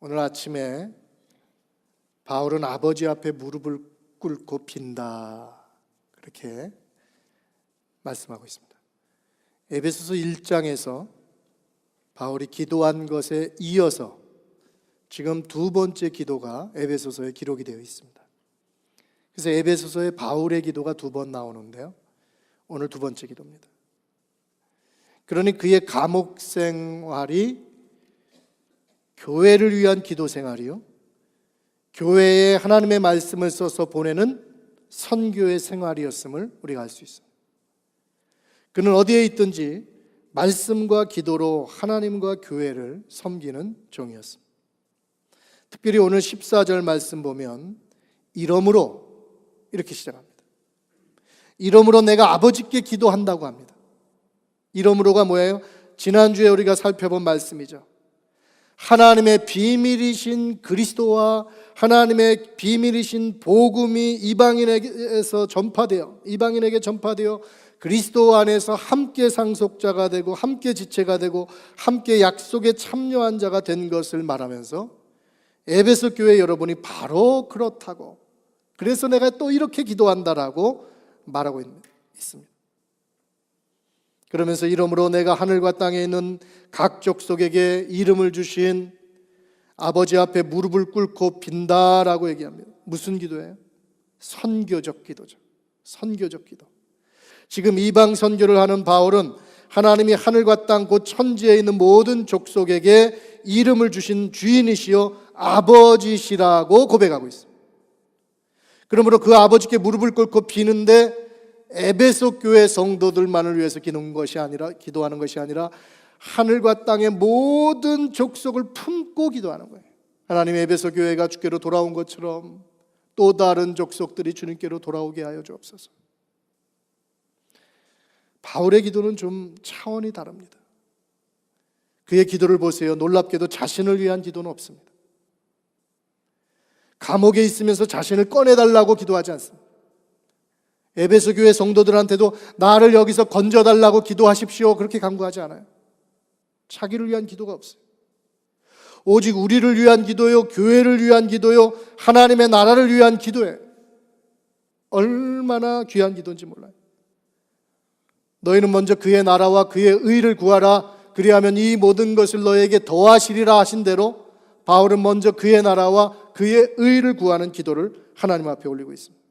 오늘 아침에 바울은 아버지 앞에 무릎을 꿇고 빈다, 그렇게 말씀하고 있습니다. 에베소서 1장에서 바울이 기도한 것에 이어서 지금 두 번째 기도가 에베소서에 기록이 되어 있습니다. 그래서 에베소서에 바울의 기도가 두 번 나오는데요, 오늘 두 번째 기도입니다. 그러니 그의 감옥 생활이 교회를 위한 기도 생활이요, 교회에 하나님의 말씀을 써서 보내는 선교의 생활이었음을 우리가 알 수 있습니다. 그는 어디에 있든지 말씀과 기도로 하나님과 교회를 섬기는 종이었습니다. 특별히 오늘 14절 말씀 보면 이러므로 이렇게 시작합니다. 이러므로 내가 아버지께 기도한다고 합니다. 이러므로가 뭐예요? 지난주에 우리가 살펴본 말씀이죠. 하나님의 비밀이신 그리스도와 하나님의 비밀이신 복음이 이방인에게 전파되어 그리스도 안에서 함께 상속자가 되고 함께 지체가 되고 함께 약속에 참여한 자가 된 것을 말하면서 에베소 교회 여러분이 바로 그렇다고, 그래서 내가 또 이렇게 기도한다라고 말하고 있습니다. 그러면서 이러므로 내가 하늘과 땅에 있는 각 족속에게 이름을 주신 아버지 앞에 무릎을 꿇고 빈다라고 얘기합니다. 무슨 기도예요? 선교적 기도죠. 선교적 기도. 지금 이방 선교를 하는 바울은 하나님이 하늘과 땅 곧 천지에 있는 모든 족속에게 이름을 주신 주인이시요 아버지시라고 고백하고 있습니다. 그러므로 그 아버지께 무릎을 꿇고 비는데 에베소 교회 성도들만을 위해서 기도하는 것이 아니라 하늘과 땅의 모든 족속을 품고 기도하는 거예요. 하나님, 에베소 교회가 주께로 돌아온 것처럼 또 다른 족속들이 주님께로 돌아오게 하여 주옵소서. 바울의 기도는 좀 차원이 다릅니다. 그의 기도를 보세요. 놀랍게도 자신을 위한 기도는 없습니다. 감옥에 있으면서 자신을 꺼내달라고 기도하지 않습니다. 에베소 교회 성도들한테도 나를 여기서 건져달라고 기도하십시오, 그렇게 간구하지 않아요. 자기를 위한 기도가 없어요. 오직 우리를 위한 기도요, 교회를 위한 기도요, 하나님의 나라를 위한 기도예요. 얼마나 귀한 기도인지 몰라요. 너희는 먼저 그의 나라와 그의 의를 구하라, 그리하면 이 모든 것을 너에게 더하시리라 하신 대로 바울은 먼저 그의 나라와 그의 의를 구하는 기도를 하나님 앞에 올리고 있습니다.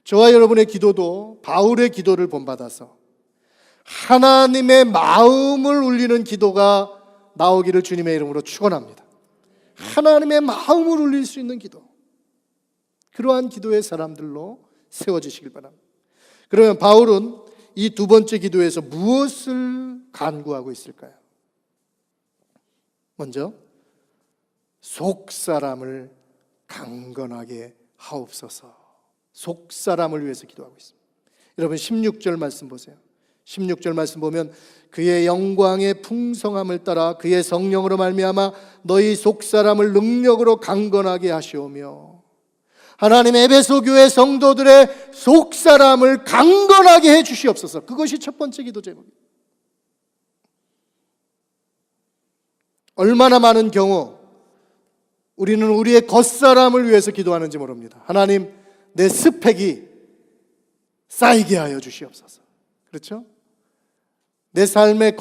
저와 여러분의 기도도 바울의 기도를 본받아서 하나님의 마음을 울리는 기도가 나오기를 주님의 이름으로 축원합니다. 하나님의 마음을 울릴 수 있는 기도, 그러한 기도의 사람들로 세워지시길 바랍니다. 그러면 바울은 이 두 번째 기도에서 무엇을 간구하고 있을까요? 먼저 속사람을 강건하게 하옵소서. 속사람을 위해서 기도하고 있습니다. 여러분 16절 말씀 보세요. 16절 말씀 보면 그의 영광의 풍성함을 따라 그의 성령으로 말미암아 너희 속사람을 능력으로 강건하게 하시오며, 하나님, 에베소 교회 성도들의 속사람을 강건하게 해 주시옵소서. 그것이 첫 번째 기도 제목입니다. 얼마나 많은 경우 우리는 우리의 겉사람을 위해서 기도하는지 모릅니다. 하나님, 내 스펙이 쌓이게 하여 주시옵소서. 그렇죠? 내 삶의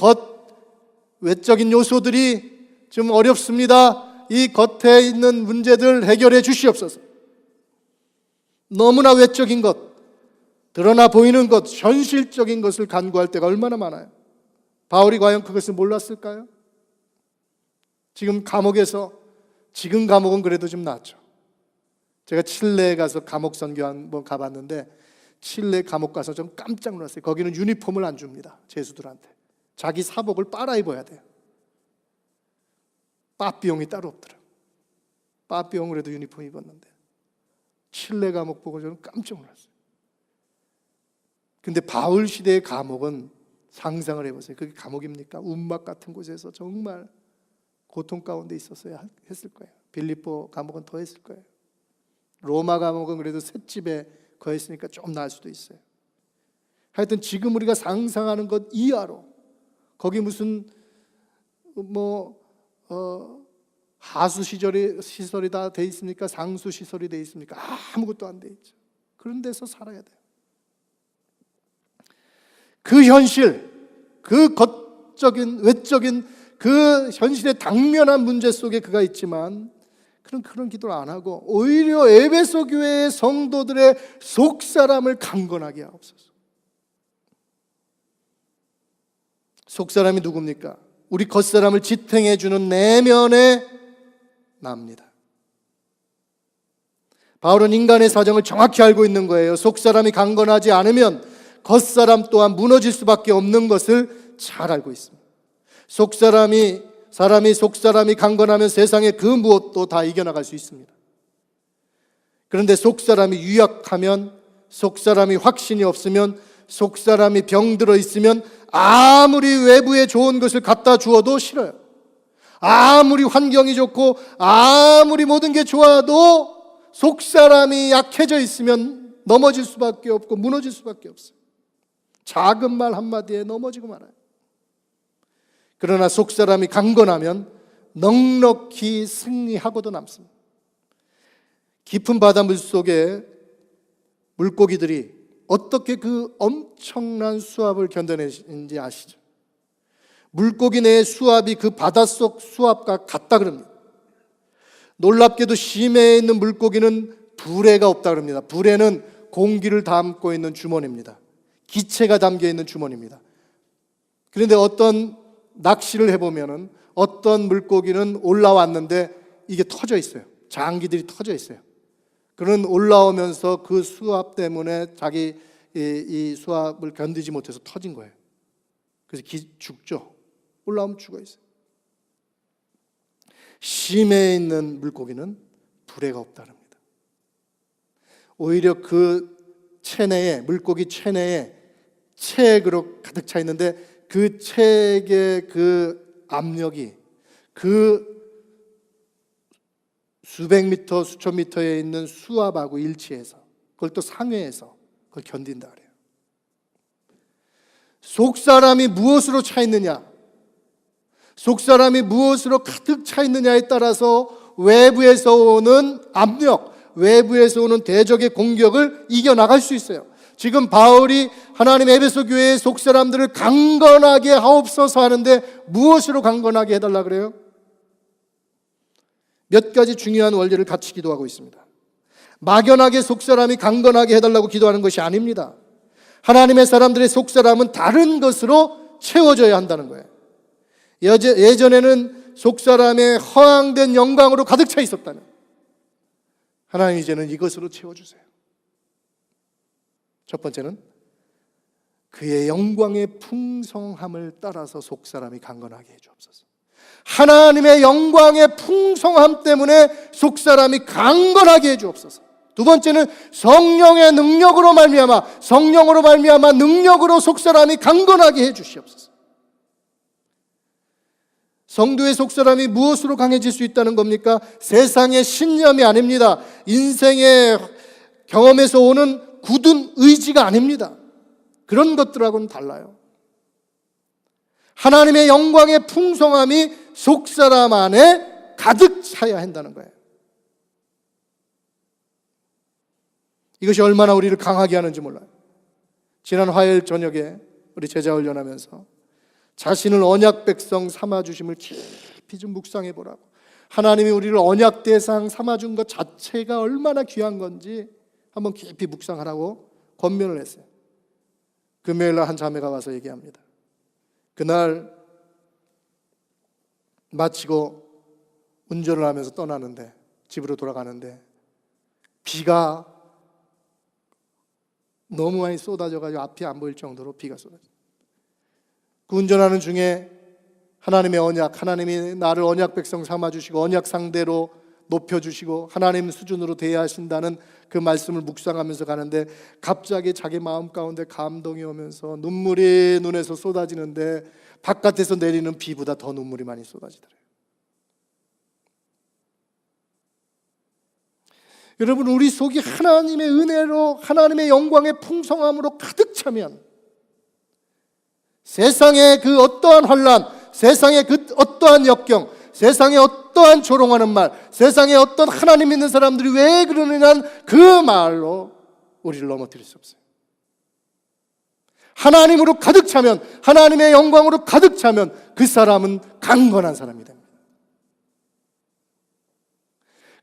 외적인 요소들이 좀 어렵습니다. 이 겉에 있는 문제들 해결해 주시옵소서. 너무나 외적인 것, 드러나 보이는 것, 현실적인 것을 간구할 때가 얼마나 많아요. 바울이 과연 그것을 몰랐을까요? 지금 감옥은 그래도 좀 낫죠. 제가 칠레에 가서 감옥 선교 한번 가봤는데 칠레 감옥 가서 좀 깜짝 놀랐어요. 거기는 유니폼을 안 줍니다. 죄수들한테. 자기 사복을 빨아 입어야 돼요. 빠삐용이 따로 없더라고요. 빠삐용 그래도 유니폼 입었는데 칠레 감옥 보고 저는 깜짝 놀랐어요. 근데 바울 시대의 감옥은 상상을 해보세요. 그게 감옥입니까? 운막 같은 곳에서 정말 고통 가운데 있었어야 했을 거예요. 빌립보 감옥은 더 했을 거예요. 로마 감옥은 그래도 셋집에 거했으니까 좀 나을 수도 있어요. 하여튼 지금 우리가 상상하는 것 이하로 거기 무슨 하수 시설이 다 돼 있습니까? 상수 시설이 돼 있습니까? 아무것도 안 돼 있죠. 그런 데서 살아야 돼요. 그 현실, 그 겉적인 외적인 그 현실의 당면한 문제 속에 그가 있지만 그런 기도를 안 하고 오히려 에베소 교회의 성도들의 속사람을 강건하게 하옵소서. 속사람이 누굽니까? 우리 겉사람을 지탱해 주는 내면의 나입니다. 바울은 인간의 사정을 정확히 알고 있는 거예요. 속사람이 강건하지 않으면 겉사람 또한 무너질 수밖에 없는 것을 잘 알고 있습니다. 속사람이 강건하면 세상의 그 무엇도 다 이겨나갈 수 있습니다. 그런데 속사람이 유약하면, 속사람이 확신이 없으면, 속사람이 병들어 있으면 아무리 외부에 좋은 것을 갖다 주어도 싫어요. 아무리 환경이 좋고 아무리 모든 게 좋아도 속사람이 약해져 있으면 넘어질 수밖에 없고 무너질 수밖에 없어요. 작은 말 한마디에 넘어지고 말아요. 그러나 속사람이 강건하면 넉넉히 승리하고도 남습니다. 깊은 바닷물 속에 물고기들이 어떻게 그 엄청난 수압을 견뎌내는지 아시죠? 물고기 내의 수압이 그 바닷속 수압과 같다 그럽니다. 놀랍게도 심해에 있는 물고기는 불에가 없다 그럽니다. 불에는 공기를 담고 있는 주머니입니다. 기체가 담겨 있는 주머니입니다. 그런데 어떤 낚시를 해보면은 어떤 물고기는 올라왔는데 이게 터져 있어요. 장기들이 터져 있어요. 그는 올라오면서 그 수압 때문에 자기 이 수압을 견디지 못해서 터진 거예요. 그래서 죽죠. 올라오면 죽어 있어요. 심해에 있는 물고기는 불에가 없다랍니다. 오히려 그 체내에, 물고기 체내에 체액으로 가득 차 있는데 그 체액의 그 압력이 그 수백 미터, 수천 미터에 있는 수압하고 일치해서 그걸 또 상회해서 그걸 견딘다 그래요. 속사람이 무엇으로 차 있느냐, 속사람이 무엇으로 가득 차 있느냐에 따라서 외부에서 오는 압력, 외부에서 오는 대적의 공격을 이겨나갈 수 있어요. 지금 바울이 하나님 에베소 교회의 속사람들을 강건하게 하옵소서 하는데 무엇으로 강건하게 해달라 그래요? 몇 가지 중요한 원리를 같이 기도하고 있습니다. 막연하게 속사람이 강건하게 해달라고 기도하는 것이 아닙니다. 하나님의 사람들의 속사람은 다른 것으로 채워져야 한다는 거예요. 예전에는 속사람의 허황된 영광으로 가득 차 있었다면 하나님 이제는 이것으로 채워주세요. 첫 번째는 그의 영광의 풍성함을 따라서 속사람이 강건하게 해주옵소서. 하나님의 영광의 풍성함 때문에 속사람이 강건하게 해주옵소서. 두 번째는 성령의 능력으로 말미암아 능력으로 속사람이 강건하게 해주시옵소서. 성도의 속사람이 무엇으로 강해질 수 있다는 겁니까? 세상의 신념이 아닙니다. 인생의 경험에서 오는 굳은 의지가 아닙니다. 그런 것들하고는 달라요. 하나님의 영광의 풍성함이 속사람 안에 가득 차야 한다는 거예요. 이것이 얼마나 우리를 강하게 하는지 몰라요. 지난 화요일 저녁에 우리 제자 훈련하면서 자신을 언약 백성 삼아주심을 깊이 좀 묵상해 보라고, 하나님이 우리를 언약 대상 삼아준 것 자체가 얼마나 귀한 건지 한번 깊이 묵상하라고 권면을 했어요. 금요일날 한 자매가 와서 얘기합니다. 그날 마치고 운전을 하면서 떠나는데, 집으로 돌아가는데 비가 너무 많이 쏟아져가지고 앞이 안 보일 정도로 비가 쏟아져요. 그 운전하는 중에 하나님의 언약, 하나님이 나를 언약 백성 삼아주시고 언약 상대로 높여주시고 하나님 수준으로 대하신다는 그 말씀을 묵상하면서 가는데 갑자기 자기 마음 가운데 감동이 오면서 눈물이 눈에서 쏟아지는데 바깥에서 내리는 비보다 더 눈물이 많이 쏟아지더래요. 여러분, 우리 속이 하나님의 은혜로, 하나님의 영광의 풍성함으로 가득 차면 세상의 그 어떠한 환난, 세상의 그 어떠한 역경, 세상에 어떠한 조롱하는 말, 세상에 어떤 하나님 믿는 사람들이 왜 그러느냐는 그 말로 우리를 넘어뜨릴 수 없어요. 하나님으로 가득 차면, 하나님의 영광으로 가득 차면 그 사람은 강건한 사람이 됩니다.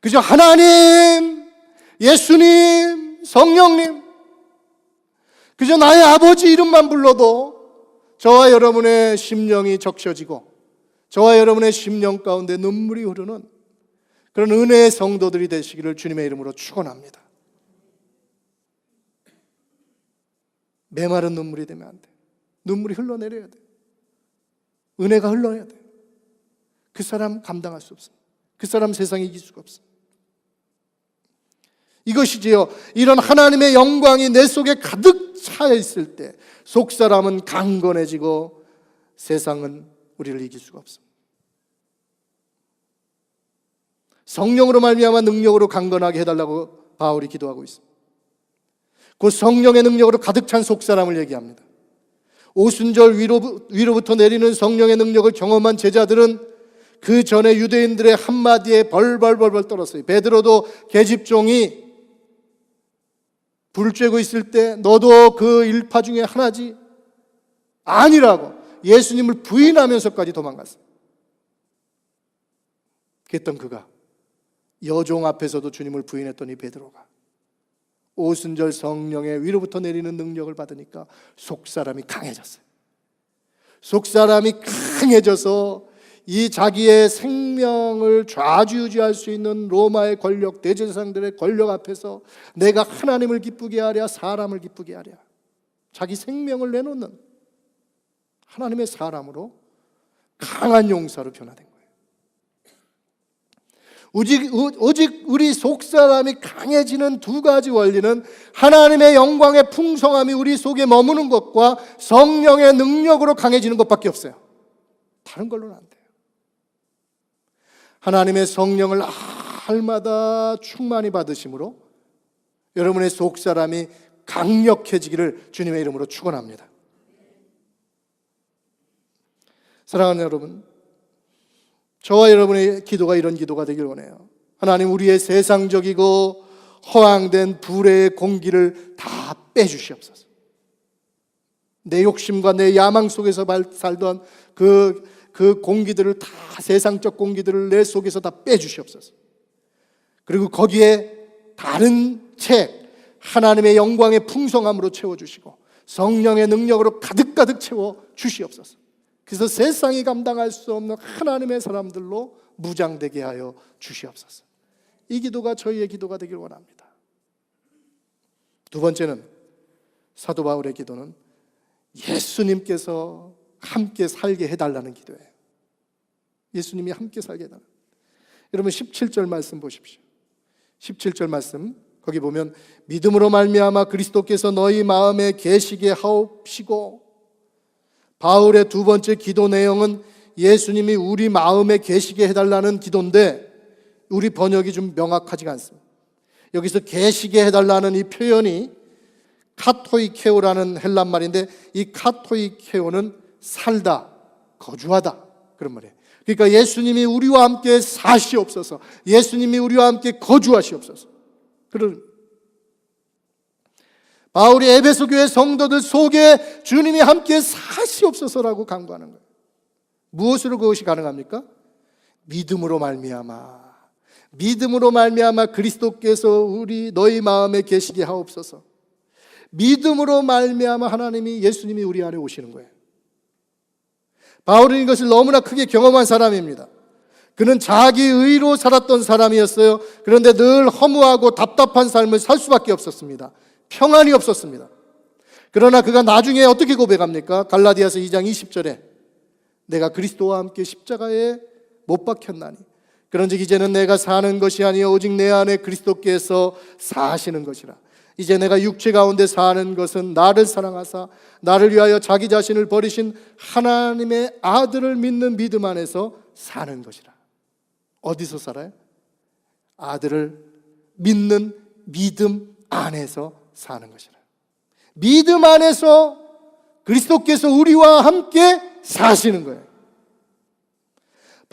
그저 하나님, 예수님, 성령님, 그저 나의 아버지 이름만 불러도 저와 여러분의 심령이 적셔지고 저와 여러분의 심령 가운데 눈물이 흐르는 그런 은혜의 성도들이 되시기를 주님의 이름으로 축원합니다. 메마른 눈물이 되면 안 돼. 눈물이 흘러내려야 돼. 은혜가 흘러야 돼. 그 사람 감당할 수 없습니다. 그 사람 세상에 이길 수가 없습니다. 이것이지요, 이런 하나님의 영광이 내 속에 가득 차 있을 때 속사람은 강건해지고 세상은 우리를 이길 수가 없습니다. 성령으로 말미암아 능력으로 강건하게 해달라고 바울이 기도하고 있습니다. 그 성령의 능력으로 가득 찬 속사람을 얘기합니다. 오순절 위로부터 내리는 성령의 능력을 경험한 제자들은 그 전에 유대인들의 한마디에 벌벌 떨었어요. 베드로도 계집종이 불 쬐고 있을 때 너도 그 일파 중에 하나지? 아니라고 예수님을 부인하면서까지 도망갔어요. 그랬던 그가 여종 앞에서도 주님을 부인했더니 베드로가 오순절 성령의 위로부터 내리는 능력을 받으니까 속사람이 강해졌어요. 속사람이 강해져서 이 자기의 생명을 좌지우지할 수 있는 로마의 권력, 대제사장들의 권력 앞에서 내가 하나님을 기쁘게 하랴 사람을 기쁘게 하랴, 자기 생명을 내놓는 하나님의 사람으로 강한 용사로 변화된 거예요. 오직 우리 속사람이 강해지는 두 가지 원리는 하나님의 영광의 풍성함이 우리 속에 머무는 것과 성령의 능력으로 강해지는 것밖에 없어요. 다른 걸로는 안 돼요. 하나님의 성령을 날마다 충만히 받으심으로 여러분의 속사람이 강력해지기를 주님의 이름으로 축원합니다. 사랑하는 여러분, 저와 여러분의 기도가 이런 기도가 되길 원해요. 하나님, 우리의 세상적이고 허황된 불의 공기를 다 빼주시옵소서. 내 욕심과 내 야망 속에서 살던 그 공기들을 다, 세상적 공기들을 내 속에서 다 빼주시옵소서. 그리고 거기에 다른 책, 하나님의 영광의 풍성함으로 채워주시고 성령의 능력으로 가득 채워 주시옵소서. 그래서 세상이 감당할 수 없는 하나님의 사람들로 무장되게 하여 주시옵소서. 이 기도가 저희의 기도가 되길 원합니다. 두 번째는, 사도 바울의 기도는 예수님께서 함께 살게 해달라는 기도예요. 예수님이 함께 살게 해달라. 여러분 17절 말씀 보십시오. 17절 말씀 거기 보면 믿음으로 말미암아 그리스도께서 너희 마음에 계시게 하옵시고, 바울의 두 번째 기도 내용은 예수님이 우리 마음에 계시게 해달라는 기도인데 우리 번역이 좀 명확하지가 않습니다. 여기서 계시게 해달라는 이 표현이 카토이케오라는 헬란 말인데, 이 카토이케오는 살다, 거주하다 그런 말이에요. 그러니까 예수님이 우리와 함께 사시옵소서, 예수님이 우리와 함께 거주하시옵소서. 그런 바울이 에베소 교회 성도들 속에 주님이 함께 사시옵소서라고 간구하는 거예요. 무엇으로 그것이 가능합니까? 믿음으로 말미암아, 믿음으로 말미암아 그리스도께서 너희 마음에 계시게 하옵소서. 믿음으로 말미암아 하나님이, 예수님이 우리 안에 오시는 거예요. 바울은 이것을 너무나 크게 경험한 사람입니다. 그는 자기 의로 살았던 사람이었어요. 그런데 늘 허무하고 답답한 삶을 살 수밖에 없었습니다. 평안이 없었습니다. 그러나 그가 나중에 어떻게 고백합니까? 갈라디아서 2장 20절에 내가 그리스도와 함께 십자가에 못 박혔나니 그런즉 이제는 내가 사는 것이 아니요 오직 내 안에 그리스도께서 사시는 것이라. 이제 내가 육체 가운데 사는 것은 나를 사랑하사 나를 위하여 자기 자신을 버리신 하나님의 아들을 믿는 믿음 안에서 사는 것이라. 어디서 살아요? 아들을 믿는 믿음 안에서 사는 것이라. 믿음 안에서 그리스도께서 우리와 함께 사시는 거예요.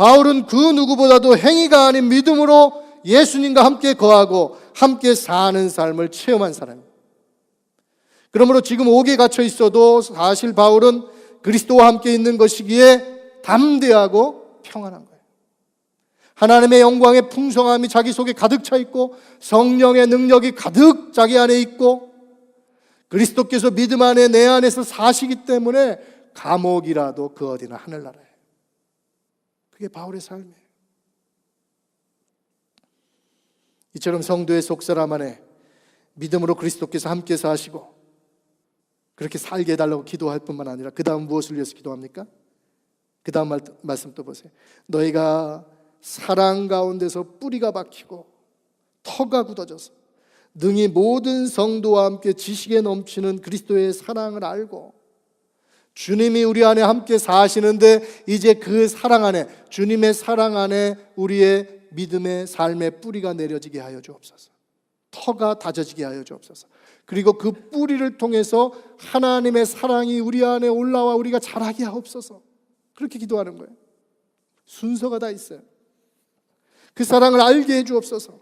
바울은 그 누구보다도 행위가 아닌 믿음으로 예수님과 함께 거하고 함께 사는 삶을 체험한 사람입니다. 그러므로 지금 옥에 갇혀 있어도 사실 바울은 그리스도와 함께 있는 것이기에 담대하고 평안한 거예요. 하나님의 영광의 풍성함이 자기 속에 가득 차 있고 성령의 능력이 가득 자기 안에 있고 그리스도께서 믿음 안에 내 안에서 사시기 때문에 감옥이라도 그 어디나 하늘나라예요. 그게 바울의 삶이에요. 이처럼 성도의 속사람 안에 믿음으로 그리스도께서 함께 사시고 그렇게 살게 해달라고 기도할 뿐만 아니라 그 다음 무엇을 위해서 기도합니까? 그 다음 말씀 또 보세요. 너희가 사랑 가운데서 뿌리가 박히고 터가 굳어져서 능히 모든 성도와 함께 지식에 넘치는 그리스도의 사랑을 알고 주님이 우리 안에 함께 사시는데 이제 그 사랑 안에 주님의 사랑 안에 우리의 믿음의 삶의 뿌리가 내려지게 하여 주옵소서. 터가 다져지게 하여 주옵소서. 그리고 그 뿌리를 통해서 하나님의 사랑이 우리 안에 올라와 우리가 자라게 하옵소서. 그렇게 기도하는 거예요. 순서가 다 있어요. 그 사랑을 알게 해 주옵소서.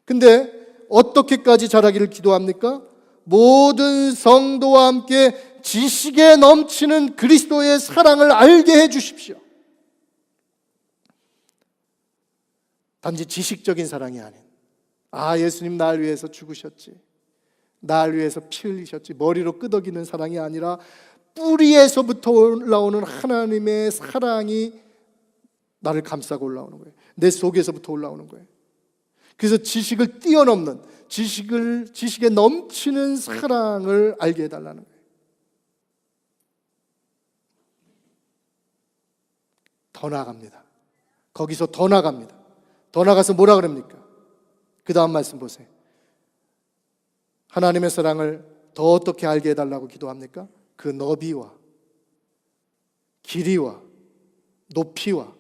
근데 어떻게까지 자라기를 기도합니까? 모든 성도와 함께 지식에 넘치는 그리스도의 사랑을 알게 해 주십시오. 단지 지식적인 사랑이 아닌 예수님 날 위해서 죽으셨지, 날 위해서 피 흘리셨지, 머리로 끄덕이는 사랑이 아니라 뿌리에서부터 올라오는 하나님의 사랑이 나를 감싸고 올라오는 거예요. 내 속에서부터 올라오는 거예요. 그래서 지식을 뛰어넘는 지식에 넘치는 사랑을 알게 해달라는 거예요. 더 나아갑니다. 거기서 더 나아갑니다. 더 나가서 뭐라 그럽니까? 그 다음 말씀 보세요. 하나님의 사랑을 더 어떻게 알게 해달라고 기도합니까? 그 너비와 길이와 높이와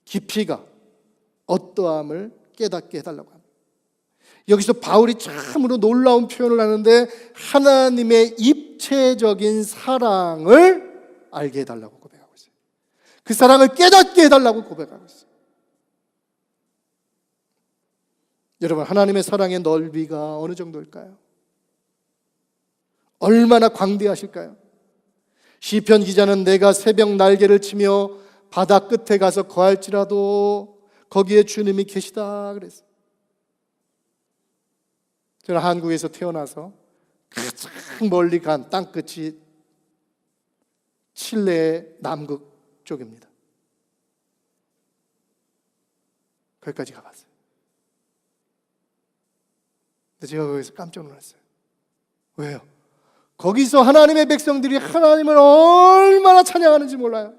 깊이가 어떠함을 깨닫게 해달라고 합니다. 여기서 바울이 참으로 놀라운 표현을 하는데 하나님의 입체적인 사랑을 알게 해달라고 고백하고 있어요. 그 사랑을 깨닫게 해달라고 고백하고 있어요. 여러분, 하나님의 사랑의 넓이가 어느 정도일까요? 얼마나 광대하실까요? 시편 기자는 내가 새벽 날개를 치며 바다 끝에 가서 거할지라도 거기에 주님이 계시다 그랬어요. 저는 한국에서 태어나서 가장 멀리 간 땅끝이 칠레의 남극 쪽입니다. 거기까지 가봤어요. 근데 제가 거기서 깜짝 놀랐어요. 왜요? 거기서 하나님의 백성들이 하나님을 얼마나 찬양하는지 몰라요.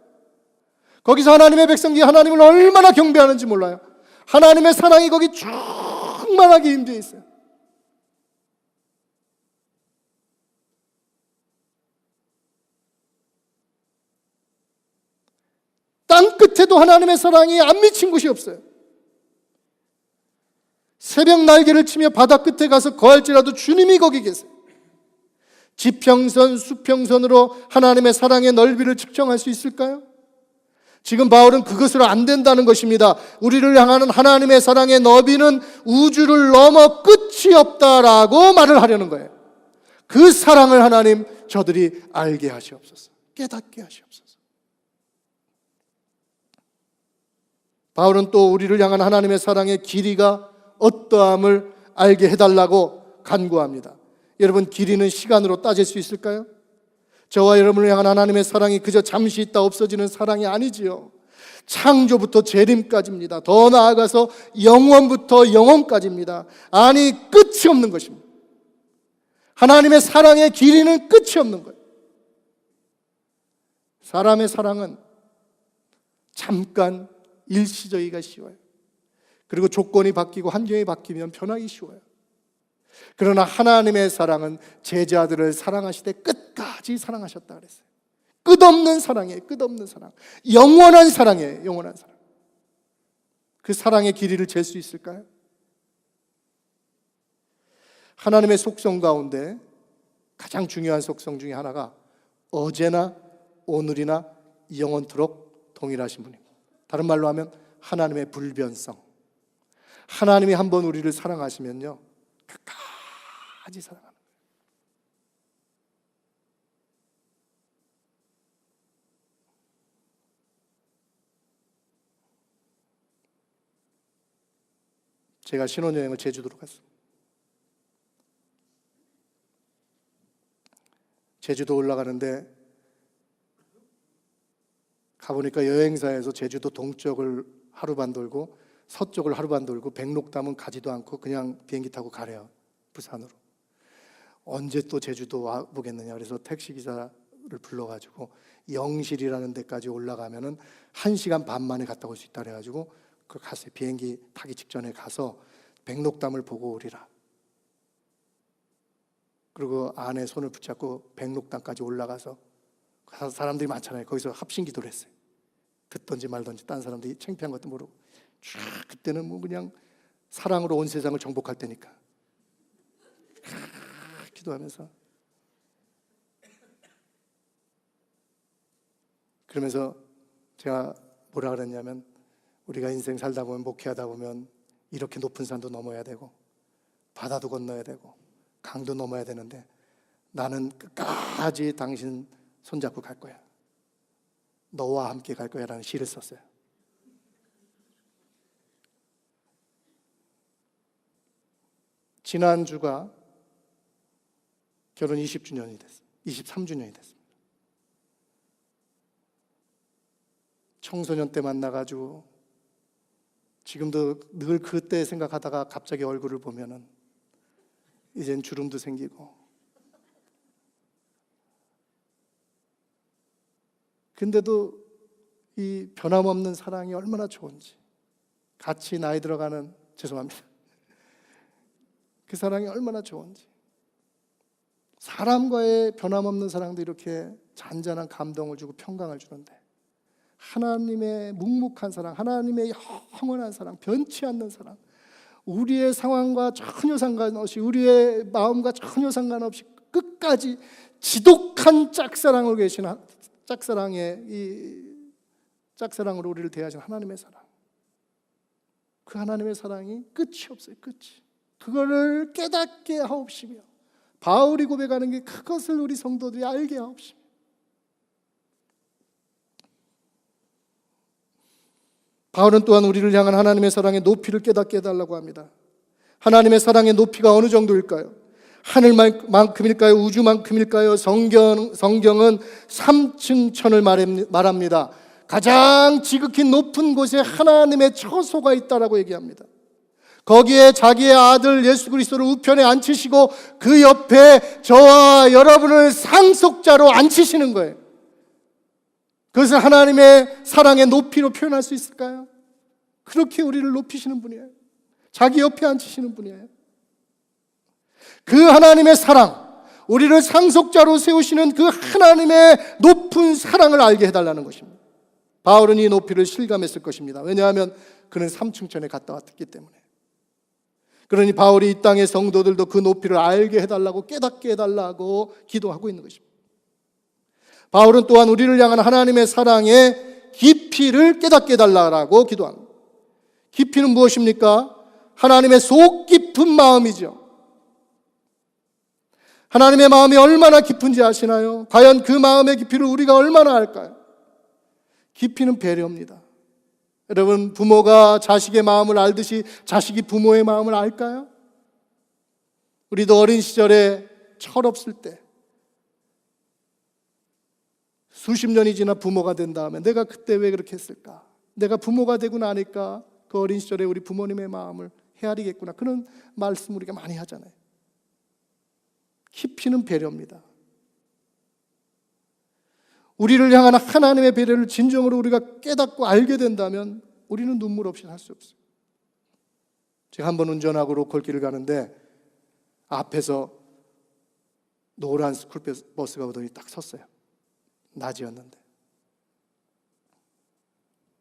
거기서 하나님의 백성들이 하나님을 얼마나 경배하는지 몰라요. 하나님의 사랑이 거기 충만하게 임재해 있어요. 땅 끝에도 하나님의 사랑이 안 미친 곳이 없어요. 새벽 날개를 치며 바다 끝에 가서 거할지라도 주님이 거기 계세요. 지평선, 수평선으로 하나님의 사랑의 넓이를 측정할 수 있을까요? 지금 바울은 그것으로 안 된다는 것입니다. 우리를 향하는 하나님의 사랑의 너비는 우주를 넘어 끝이 없다라고 말을 하려는 거예요. 그 사랑을 하나님 저들이 알게 하시옵소서. 깨닫게 하시옵소서. 바울은 또 우리를 향한 하나님의 사랑의 길이가 어떠함을 알게 해달라고 간구합니다. 여러분, 길이는 시간으로 따질 수 있을까요? 저와 여러분을 향한 하나님의 사랑이 그저 잠시 있다 없어지는 사랑이 아니지요. 창조부터 재림까지입니다. 더 나아가서 영원부터 영원까지입니다. 아니, 끝이 없는 것입니다. 하나님의 사랑의 길이는 끝이 없는 거예요. 사람의 사랑은 잠깐 일시적이기가 쉬워요. 그리고 조건이 바뀌고 환경이 바뀌면 변하기 쉬워요. 그러나 하나님의 사랑은 제자들을 사랑하시되 끝까지 사랑하셨다 그랬어요. 끝없는 사랑이에요. 끝없는 사랑. 영원한 사랑이에요. 영원한 사랑. 그 사랑의 길이를 잴 수 있을까요? 하나님의 속성 가운데 가장 중요한 속성 중에 하나가 어제나 오늘이나 영원토록 동일하신 분입니다. 다른 말로 하면 하나님의 불변성. 하나님이 한번 우리를 사랑하시면요, 끝까지 사랑합니다. 제가 신혼여행을 제주도로 갔어요. 제주도 올라가는데 가보니까 여행사에서 제주도 동쪽을 하루 반 돌고 서쪽을 하루 반 돌고 백록담은 가지도 않고 그냥 비행기 타고 가래요, 부산으로. 언제 또 제주도 와보겠느냐 그래서 택시기사를 불러가지고 영실이라는 데까지 올라가면은 1시간 반 만에 갔다 올 수 있다 그래가지고 그 갔어요. 비행기 타기 직전에 가서 백록담을 보고 오리라. 그리고 안에 손을 붙잡고 백록담까지 올라가서 사람들이 많잖아요. 거기서 합심 기도를 했어요. 듣던지 말던지 딴 사람들이 창피한 것도 모르고 그때는 뭐 그냥 사랑으로 온 세상을 정복할 때니까 기도하면서 그러면서 제가 뭐라 그랬냐면 우리가 인생 살다 보면 목회하다 보면 이렇게 높은 산도 넘어야 되고 바다도 건너야 되고 강도 넘어야 되는데 나는 끝까지 당신 손잡고 갈 거야. 너와 함께 갈 거야 라는 시를 썼어요. 지난주가 결혼 20주년이 됐어요. 23주년이 됐습니다. 청소년 때 만나가지고 지금도 늘 그때 생각하다가 갑자기 얼굴을 보면은 이젠 주름도 생기고 근데도 이 변함없는 사랑이 얼마나 좋은지 같이 나이 들어가는 죄송합니다. 그 사랑이 얼마나 좋은지 사람과의 변함없는 사랑도 이렇게 잔잔한 감동을 주고 평강을 주는데 하나님의 묵묵한 사랑, 하나님의 영원한 사랑, 변치 않는 사랑 우리의 상황과 전혀 상관없이 우리의 마음과 전혀 상관없이 끝까지 지독한 짝사랑을 계신 짝사랑으로 우리를 대하신 하나님의 사랑 그 하나님의 사랑이 끝이 없어요. 끝이 그거를 깨닫게 하옵시며 바울이 고백하는 게 그것을 우리 성도들이 알게 하옵시며 바울은 또한 우리를 향한 하나님의 사랑의 높이를 깨닫게 해달라고 합니다. 하나님의 사랑의 높이가 어느 정도일까요? 하늘만큼일까요? 우주만큼일까요? 성경은 3층 천을 말합니다. 가장 지극히 높은 곳에 하나님의 처소가 있다라고 얘기합니다. 거기에 자기의 아들 예수 그리스도를 우편에 앉히시고 그 옆에 저와 여러분을 상속자로 앉히시는 거예요. 그것을 하나님의 사랑의 높이로 표현할 수 있을까요? 그렇게 우리를 높이시는 분이에요. 자기 옆에 앉히시는 분이에요. 그 하나님의 사랑, 우리를 상속자로 세우시는 그 하나님의 높은 사랑을 알게 해달라는 것입니다. 바울은 이 높이를 실감했을 것입니다. 왜냐하면 그는 삼층천에 갔다 왔기 때문에. 그러니 바울이 이 땅의 성도들도 그 높이를 알게 해달라고 깨닫게 해달라고 기도하고 있는 것입니다. 바울은 또한 우리를 향한 하나님의 사랑의 깊이를 깨닫게 해달라고 기도합니다. 깊이는 무엇입니까? 하나님의 속 깊은 마음이죠. 하나님의 마음이 얼마나 깊은지 아시나요? 과연 그 마음의 깊이를 우리가 얼마나 알까요? 깊이는 배려입니다. 여러분, 부모가 자식의 마음을 알듯이 자식이 부모의 마음을 알까요? 우리도 어린 시절에 철없을 때 수십 년이 지나 부모가 된 다음에 내가 그때 왜 그렇게 했을까? 내가 부모가 되고 나니까 그 어린 시절에 우리 부모님의 마음을 헤아리겠구나. 그런 말씀 우리가 많이 하잖아요. 깊이는 배려입니다. 우리를 향한 하나님의 배려를 진정으로 우리가 깨닫고 알게 된다면 우리는 눈물 없이 살 수 없어요. 제가 한번 운전하고 로컬길을 가는데 앞에서 노란 스쿨버스가 오더니 딱 섰어요. 낮이었는데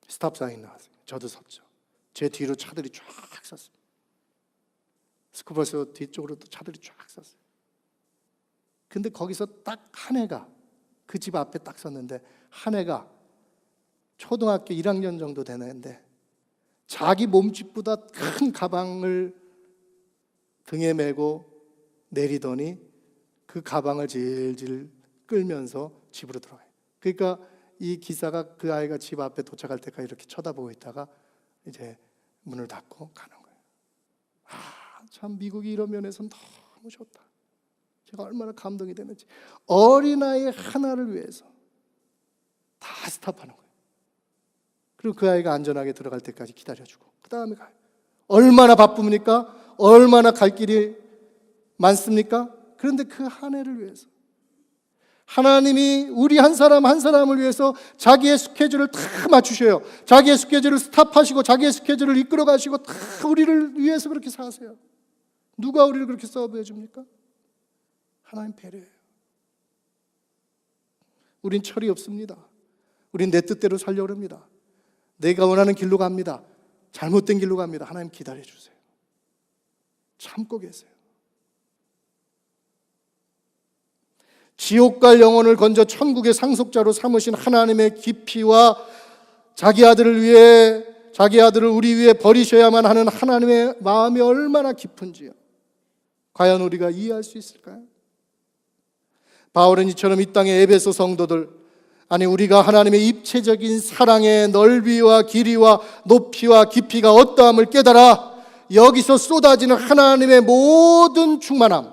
스탑사인 나왔어요. 저도 섰죠. 제 뒤로 차들이 쫙 섰어요. 스쿨버스 뒤쪽으로 또 차들이 쫙 섰어요. 근데 거기서 딱 한 애가 그 집 앞에 딱 섰는데 한 애가 초등학교 1학년 정도 되는데 자기 몸집보다 큰 가방을 등에 메고 내리더니 그 가방을 질질 끌면서 집으로 들어가요. 그러니까 이 기사가 그 아이가 집 앞에 도착할 때까지 이렇게 쳐다보고 있다가 이제 문을 닫고 가는 거예요. 참 미국이 이런 면에서는 너무 좋다. 제가 얼마나 감동이 되는지. 어린아이 하나를 위해서 다 스탑하는 거예요. 그리고 그 아이가 안전하게 들어갈 때까지 기다려주고 그 다음에 가요. 얼마나 바쁩니까? 얼마나 갈 길이 많습니까? 그런데 그 한 해를 위해서 하나님이 우리 한 사람 한 사람을 위해서 자기의 스케줄을 다 맞추셔요. 자기의 스케줄을 스탑하시고 자기의 스케줄을 이끌어 가시고 다 우리를 위해서 그렇게 사세요. 누가 우리를 그렇게 서브해 줍니까? 하나님 배려해요. 우린 철이 없습니다. 우린 내 뜻대로 살려고 합니다. 내가 원하는 길로 갑니다. 잘못된 길로 갑니다. 하나님 기다려 주세요. 참고 계세요. 지옥 갈 영혼을 건져 천국의 상속자로 삼으신 하나님의 깊이와 자기 아들을 우리 위해 버리셔야만 하는 하나님의 마음이 얼마나 깊은지요. 과연 우리가 이해할 수 있을까요? 바울은 이처럼 이 땅의 에베소 성도들, 아니 우리가 하나님의 입체적인 사랑의 넓이와 길이와 높이와 깊이가 어떠함을 깨달아 여기서 쏟아지는 하나님의 모든 충만함,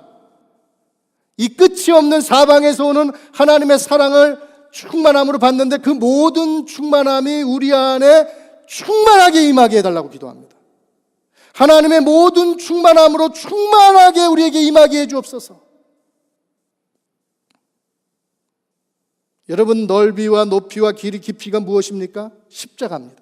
이 끝이 없는 사방에서 오는 하나님의 사랑을 충만함으로 받는데 그 모든 충만함이 우리 안에 충만하게 임하게 해달라고 기도합니다. 하나님의 모든 충만함으로 충만하게 우리에게 임하게 해주옵소서. 여러분, 넓이와 높이와 길이 깊이가 무엇입니까? 십자가입니다.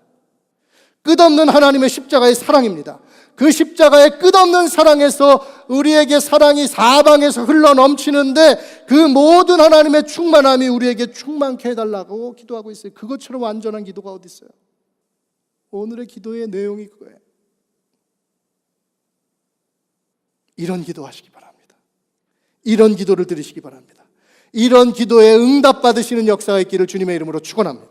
끝없는 하나님의 십자가의 사랑입니다. 그 십자가의 끝없는 사랑에서 우리에게 사랑이 사방에서 흘러 넘치는데 그 모든 하나님의 충만함이 우리에게 충만케 해달라고 기도하고 있어요. 그것처럼 완전한 기도가 어디 있어요? 오늘의 기도의 내용이 그거예요. 이런 기도하시기 바랍니다. 이런 기도를 드리시기 바랍니다. 이런 기도에 응답받으시는 역사가 있기를 주님의 이름으로 축원합니다.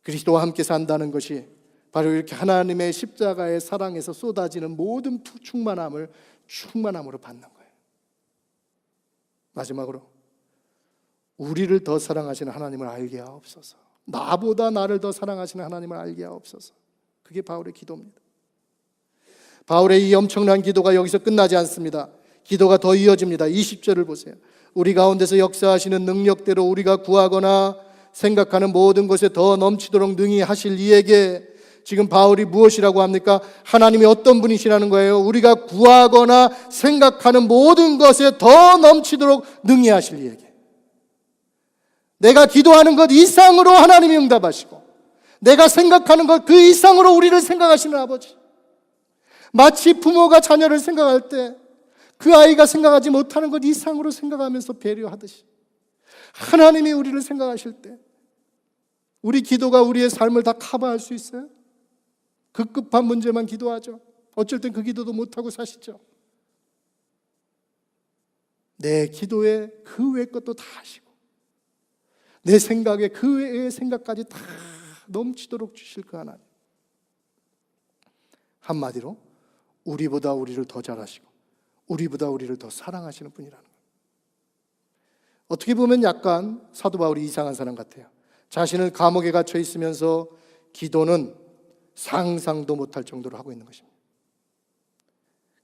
그리스도와 함께 산다는 것이 바로 이렇게 하나님의 십자가의 사랑에서 쏟아지는 모든 충만함을 충만함으로 받는 거예요. 마지막으로 우리를 더 사랑하시는 하나님을 알게 하옵소서. 나보다 나를 더 사랑하시는 하나님을 알게 하옵소서. 그게 바울의 기도입니다. 바울의 이 엄청난 기도가 여기서 끝나지 않습니다. 기도가 더 이어집니다. 20절을 보세요. 우리 가운데서 역사하시는 능력대로 우리가 구하거나 생각하는 모든 것에 더 넘치도록 능히 하실 이에게, 지금 바울이 무엇이라고 합니까? 하나님이 어떤 분이시라는 거예요? 우리가 구하거나 생각하는 모든 것에 더 넘치도록 능히 하실 이에게. 내가 기도하는 것 이상으로 하나님이 응답하시고 내가 생각하는 것 그 이상으로 우리를 생각하시는 아버지. 마치 부모가 자녀를 생각할 때 그 아이가 생각하지 못하는 것 이상으로 생각하면서 배려하듯이 하나님이 우리를 생각하실 때 우리 기도가 우리의 삶을 다 커버할 수 있어요? 급급한 문제만 기도하죠. 어쩔 땐 그 기도도 못하고 사시죠. 내 기도에 그 외 것도 다 하시고 내 생각에 그 외의 생각까지 다 넘치도록 주실 그 하나님. 한마디로 우리보다 우리를 더 잘하시고 우리보다 우리를 더 사랑하시는 분이라는 거예요. 어떻게 보면 약간 사도 바울이 이상한 사람 같아요. 자신을 감옥에 갇혀 있으면서 기도는 상상도 못할 정도로 하고 있는 것입니다.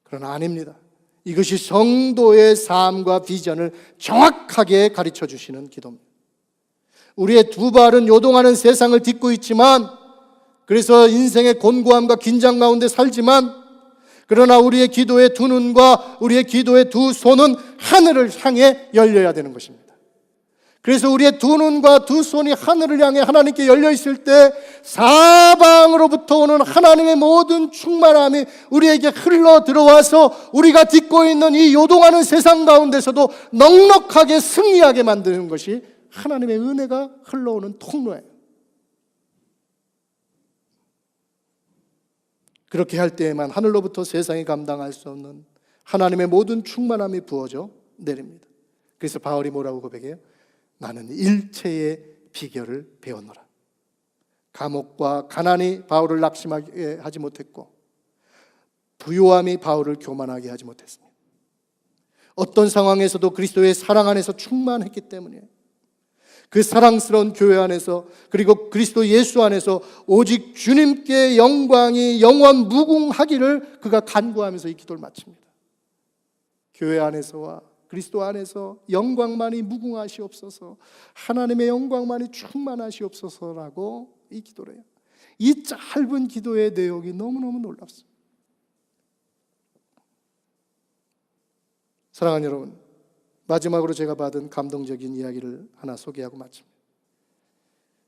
그러나 아닙니다. 이것이 성도의 삶과 비전을 정확하게 가르쳐 주시는 기도입니다. 우리의 두 발은 요동하는 세상을 딛고 있지만, 그래서 인생의 곤고함과 긴장 가운데 살지만, 그러나 우리의 기도의 두 눈과 우리의 기도의 두 손은 하늘을 향해 열려야 되는 것입니다. 그래서 우리의 두 눈과 두 손이 하늘을 향해 하나님께 열려 있을 때 사방으로부터 오는 하나님의 모든 충만함이 우리에게 흘러 들어와서 우리가 딛고 있는 이 요동하는 세상 가운데서도 넉넉하게 승리하게 만드는 것이 하나님의 은혜가 흘러오는 통로예요. 그렇게 할 때에만 하늘로부터 세상이 감당할 수 없는 하나님의 모든 충만함이 부어져 내립니다. 그래서 바울이 뭐라고 고백해요? 나는 일체의 비결을 배웠노라. 감옥과 가난이 바울을 낙심하게 하지 못했고 부요함이 바울을 교만하게 하지 못했습니다. 어떤 상황에서도 그리스도의 사랑 안에서 충만했기 때문에 그 사랑스러운 교회 안에서 그리고 그리스도 예수 안에서 오직 주님께 영광이 영원 무궁하기를 그가 간구하면서 이 기도를 마칩니다. 교회 안에서와 그리스도 안에서 영광만이 무궁하시옵소서, 하나님의 영광만이 충만하시옵소서라고 이 기도를 해요. 이 짧은 기도의 내용이 너무너무 놀랍습니다. 사랑하는 여러분, 마지막으로 제가 받은 감동적인 이야기를 하나 소개하고 마칩니다.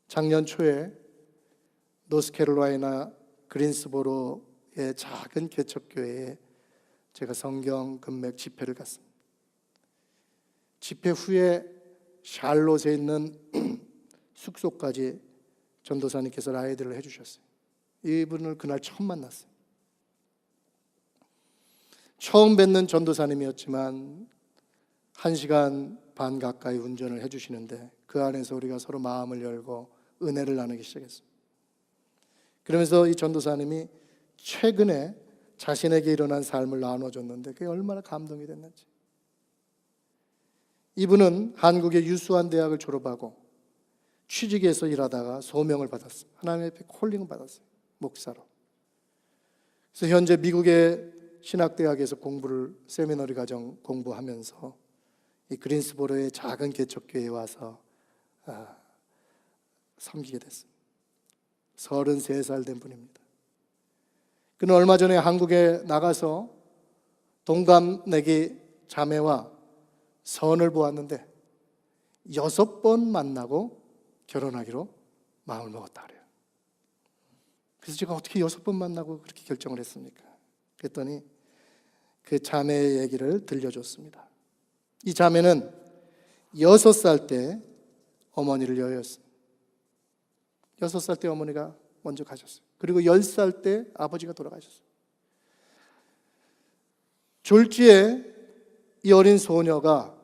작년 초에 노스캐롤라이나 그린스보로의 작은 개척교회에 제가 성경 금맥 집회를 갔습니다. 집회 후에 샬롯에 있는 숙소까지 전도사님께서 라이드를 해주셨어요. 이분을 그날 처음 만났어요. 처음 뵙는 전도사님이었지만 1시간 반 가까이 운전을 해주시는데 그 안에서 우리가 서로 마음을 열고 은혜를 나누기 시작했어요. 그러면서 이 전도사님이 최근에 자신에게 일어난 삶을 나눠줬는데 그게 얼마나 감동이 됐는지. 이분은 한국의 유수한 대학을 졸업하고 취직해서 일하다가 소명을 받았어요. 하나님의 콜링을 받았어요. 목사로. 그래서 현재 미국의 신학대학에서 세미너리 과정 공부하면서 이 그린스보로의 작은 개척교회에 와서 섬기게 됐어요. 33살 된 분입니다. 그는 얼마 전에 한국에 나가서 동갑내기 자매와 선을 보았는데 6번 만나고 결혼하기로 마음을 먹었다 그래요. 그래서 제가 어떻게 6번 만나고 그렇게 결정을 했습니까? 그랬더니 그 자매의 얘기를 들려줬습니다. 이 자매는 6살 때 어머니를 여였어요. 6살 때 어머니가 먼저 가셨어요. 그리고 10살 때 아버지가 돌아가셨어요. 졸지에 이 어린 소녀가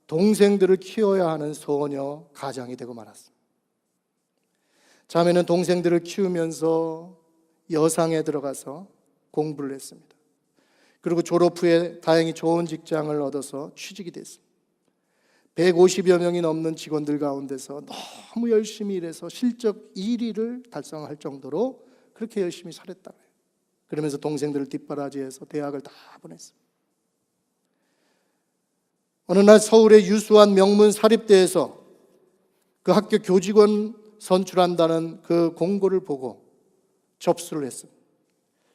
동생들을 키워야 하는 소녀 가장이 되고 말았습니다. 자매는 동생들을 키우면서 여상에 들어가서 공부를 했습니다. 그리고 졸업 후에 다행히 좋은 직장을 얻어서 취직이 됐습니다. 150여 명이 넘는 직원들 가운데서 너무 열심히 일해서 실적 1위를 달성할 정도로 그렇게 열심히 살았다고 해요. 그러면서 동생들을 뒷바라지해서 대학을 다 보냈습니다. 어느 날 서울의 유수한 명문 사립대에서 그 학교 교직원 선출한다는 그 공고를 보고 접수를 했습니다.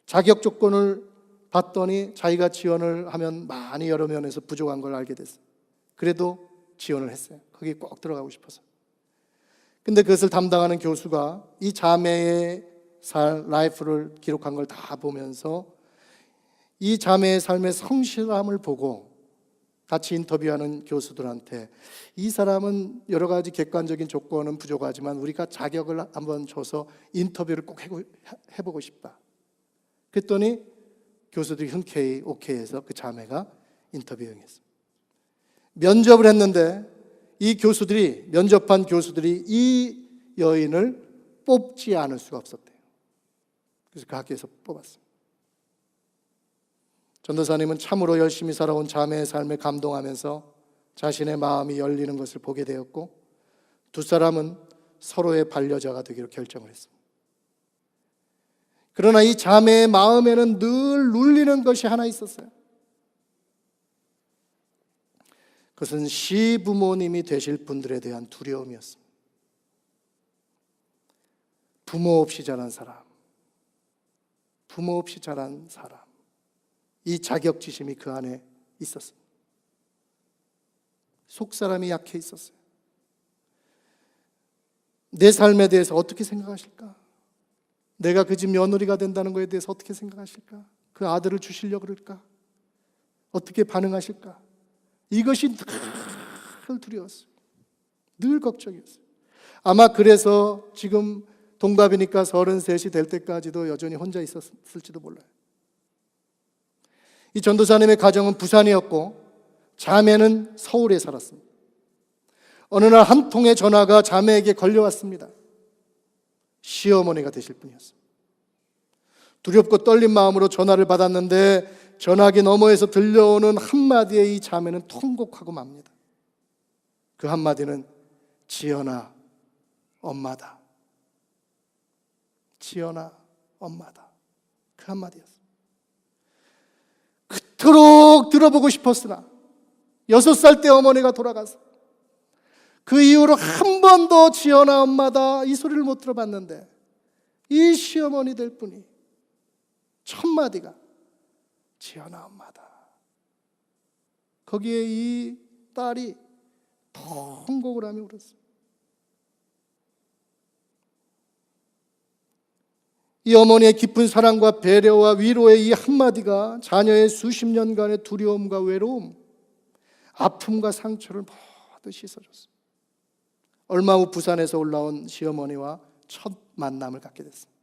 자격 조건을 봤더니 자기가 지원을 하면 많이 여러 면에서 부족한 걸 알게 됐어요. 그래도 지원을 했어요. 거기 꼭 들어가고 싶어서. 근데 그것을 담당하는 교수가 이 자매의 라이프를 기록한 걸 다 보면서 이 자매의 삶의 성실함을 보고 같이 인터뷰하는 교수들한테 이 사람은 여러 가지 객관적인 조건은 부족하지만 우리가 자격을 한번 줘서 인터뷰를 꼭 해보고 싶다. 그랬더니 교수들이 흔쾌히 오케이 해서 그 자매가 인터뷰에 응했습니다. 면접을 했는데 이 교수들이, 면접한 교수들이 이 여인을 뽑지 않을 수가 없었대요. 그래서 그 학교에서 뽑았습니다. 전도사님은 참으로 열심히 살아온 자매의 삶에 감동하면서 자신의 마음이 열리는 것을 보게 되었고 두 사람은 서로의 반려자가 되기로 결정을 했습니다. 그러나 이 자매의 마음에는 늘 눌리는 것이 하나 있었어요. 그것은 시부모님이 되실 분들에 대한 두려움이었습니다. 부모 없이 자란 사람, 부모 없이 자란 사람, 이 자격지심이 그 안에 있었습니다. 속사람이 약해 있었어요. 내 삶에 대해서 어떻게 생각하실까? 내가 그 집 며느리가 된다는 것에 대해서 어떻게 생각하실까? 그 아들을 주시려고 그럴까? 어떻게 반응하실까? 이것이 늘 두려웠어요. 늘 걱정이었어요. 아마 그래서 지금 동갑이니까 33이 될 때까지도 여전히 혼자 있었을지도 몰라요. 이 전도사님의 가정은 부산이었고 자매는 서울에 살았습니다. 어느 날 한 통의 전화가 자매에게 걸려왔습니다. 시어머니가 되실 분이었습니다. 두렵고 떨린 마음으로 전화를 받았는데 전화기 너머에서 들려오는 한마디에 이 자매는 통곡하고 맙니다. 그 한마디는 지연아, 엄마다. 지연아, 엄마다. 그 한마디였어요. 그토록 들어보고 싶었으나 6살 때 어머니가 돌아가서 그 이후로 한 번도 지연아, 엄마다 이 소리를 못 들어봤는데 이 시어머니 될 분이 첫 마디가 지연아, 엄마다. 거기에 이 딸이 통곡을 하며 울었어요. 이 어머니의 깊은 사랑과 배려와 위로의 이 한마디가 자녀의 수십 년간의 두려움과 외로움, 아픔과 상처를 모두 씻어줬습니다. 얼마 후 부산에서 올라온 시어머니와 첫 만남을 갖게 됐습니다.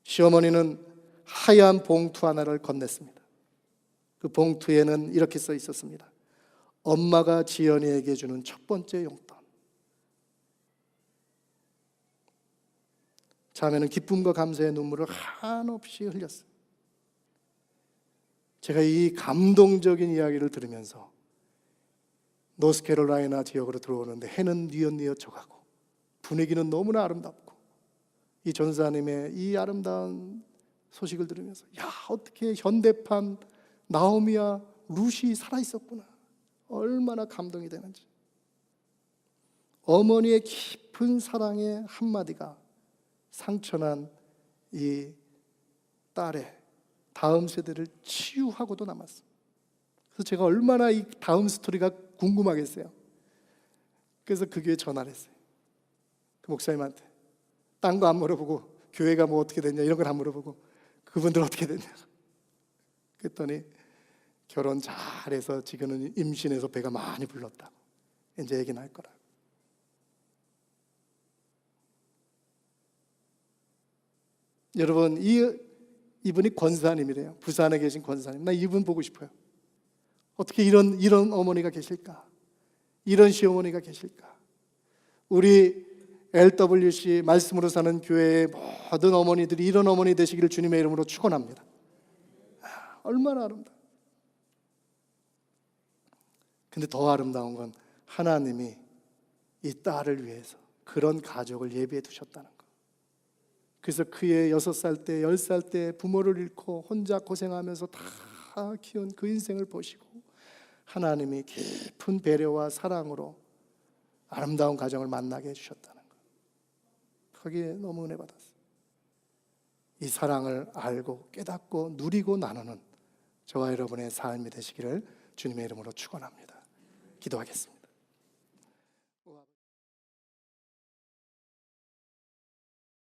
시어머니는 하얀 봉투 하나를 건넸습니다. 그 봉투에는 이렇게 써 있었습니다. 엄마가 지연이에게 주는 첫 번째 용돈. 자매는 기쁨과 감사의 눈물을 한없이 흘렸어요. 제가 이 감동적인 이야기를 들으면서 노스캐롤라이나 지역으로 들어오는데 해는 뉘엿뉘엿 져가고 분위기는 너무나 아름답고 이 전사님의 이 아름다운 소식을 들으면서 야, 어떻게 현대판 나오미와 룻이 살아있었구나. 얼마나 감동이 되는지. 어머니의 깊은 사랑의 한마디가 상처난 이 딸의 다음 세대를 치유하고도 남았어요. 그래서 제가 얼마나 이 다음 스토리가 궁금하겠어요. 그래서 그 교회에 전화를 했어요. 그 목사님한테 딴 거 안 물어보고 교회가 뭐 어떻게 됐냐 이런 걸 안 물어보고 그분들 어떻게 됐냐. 그랬더니 결혼 잘해서 지금은 임신해서 배가 많이 불렀다고 이제 얘기 날 거라고. 여러분 이분이 권사님이래요. 부산에 계신 권사님. 나 이분 보고 싶어요. 어떻게 이런 어머니가 계실까? 이런 시어머니가 계실까? 우리 LWC 말씀으로 사는 교회의 모든 어머니들이 이런 어머니 되시기를 주님의 이름으로 축원합니다. 얼마나 아름다워. 근데 더 아름다운 건 하나님이 이 딸을 위해서 그런 가족을 예비해 두셨다는 거. 그래서 그의 6살 때, 10살 때 부모를 잃고 혼자 고생하면서 다 키운 그 인생을 보시고 하나님이 깊은 배려와 사랑으로 아름다운 가정을 만나게 해주셨다는 거. 거기에 너무 은혜 받았어요. 이 사랑을 알고 깨닫고 누리고 나누는 저와 여러분의 삶이 되시기를 주님의 이름으로 축원합니다. 기도하겠습니다.